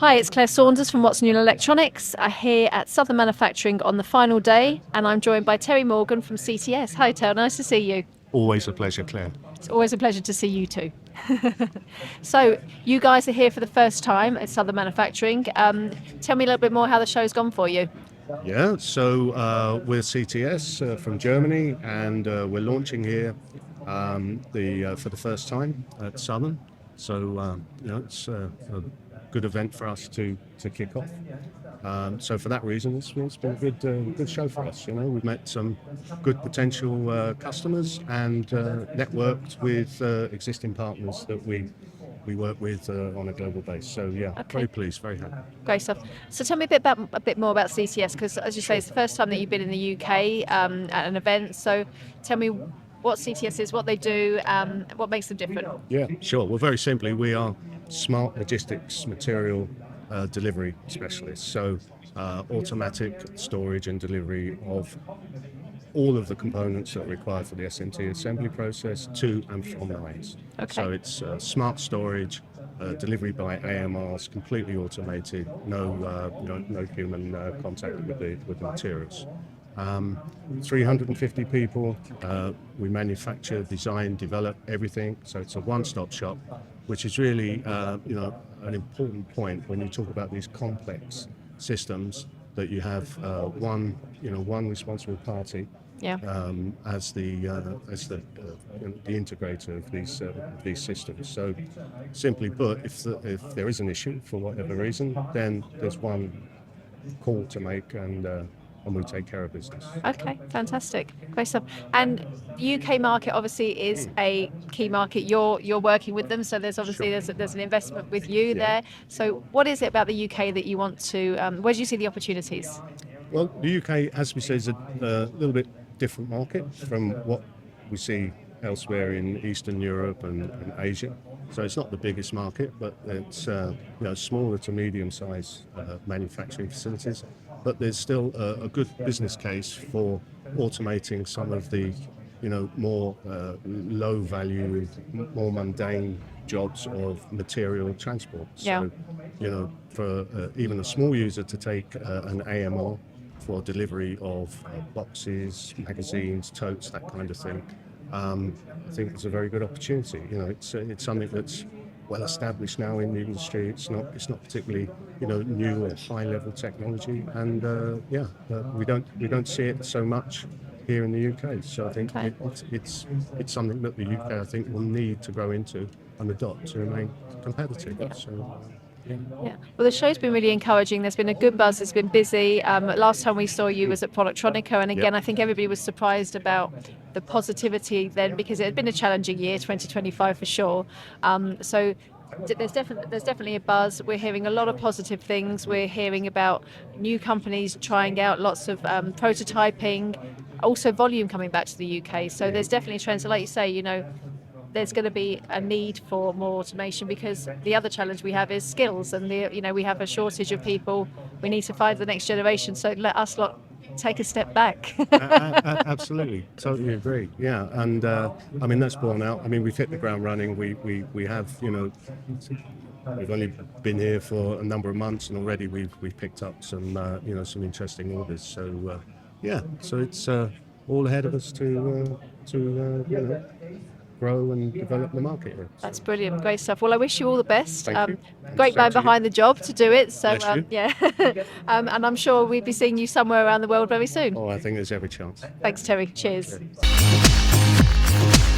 Hi, it's Claire Saunders from What's New in Electronics. I'm here at Southern Manufacturing on the final day, and I'm joined by Terry Morgan from CTS. Hi, Terry. Nice to see you. Always a pleasure, Claire. It's always a pleasure to see you too. So, you guys are here for the first time at Southern Manufacturing. Tell me a little bit more how the show's gone for you. Yeah, so we're CTS from Germany, and we're launching here for the first time at Southern. So it's a good event for us to kick off. So for that reason, it's been a good show for us. We've met some good potential customers and networked with existing partners that we work with on a global base. So yeah, Okay. Very pleased, very happy. Great stuff. So tell me a bit more about CTS, because as you say, it's the first time that you've been in the UK at an event. So tell me what CTS is, what they do, what makes them different. Yeah, sure. Well, very simply, we are smart logistics material delivery specialists. So automatic storage and delivery of all of the components that are required for the SMT assembly process to and from lines. Okay. So it's smart storage, delivery by AMRs, completely automated, no human contact with the materials. 350 people. We manufacture, design, develop everything. So it's a one-stop shop, which is really an important point when you talk about these complex systems, that you have one responsible party. Yeah. As the integrator of these systems. So, simply put, if there is an issue for whatever reason, then there's one call to make, and we take care of business. Okay, fantastic, great stuff. And the UK market obviously is a key market. You're working with them, so there's obviously Sure. there's an investment with you there. So what is it about the UK that you want to? Where do you see the opportunities? Well, the UK, as we say, is a little bit different market from what we see elsewhere in Eastern Europe and Asia. So it's not the biggest market, but it's smaller to medium-sized manufacturing facilities. But there's still a good business case for automating some of the more low-value, more mundane jobs of material transport. Yeah. So for even a small user to take an AMR for delivery of boxes, magazines, totes, that kind of thing, I think it's a very good opportunity. It's something that's well established now in the industry. It's not particularly new or high level technology, and we don't see it so much here in the UK. So I think Okay. it's something that the UK, I think, will need to grow into and adopt to remain competitive. Yeah. So. Yeah. Well, the show's been really encouraging. There's been a good buzz. It's been busy. Last time we saw you was at Productronica, and again, Yep. I think everybody was surprised about the positivity then, because it had been a challenging year, 2025 for sure. So there's definitely a buzz. We're hearing a lot of positive things. We're hearing about new companies trying out lots of prototyping, also volume coming back to the UK. So there's definitely a trend. So like you say, there's going to be a need for more automation, because the other challenge we have is skills, and we have a shortage of people. We need to find the next generation. So let us lot take a step back. Absolutely, totally agree. Yeah, and that's borne out. We've hit the ground running. We have we've only been here for a number of months, and already we've picked up some some interesting orders. So so it's all ahead of us to grow and develop the market here. That's brilliant, great stuff. Well, I wish you all the best. Thank you. Great Same man to you. behind the job to do it. So Bless you. yeah, and I'm sure we'll be seeing you somewhere around the world very soon. Oh, I think there's every chance. Thanks, Terry. Cheers. Okay.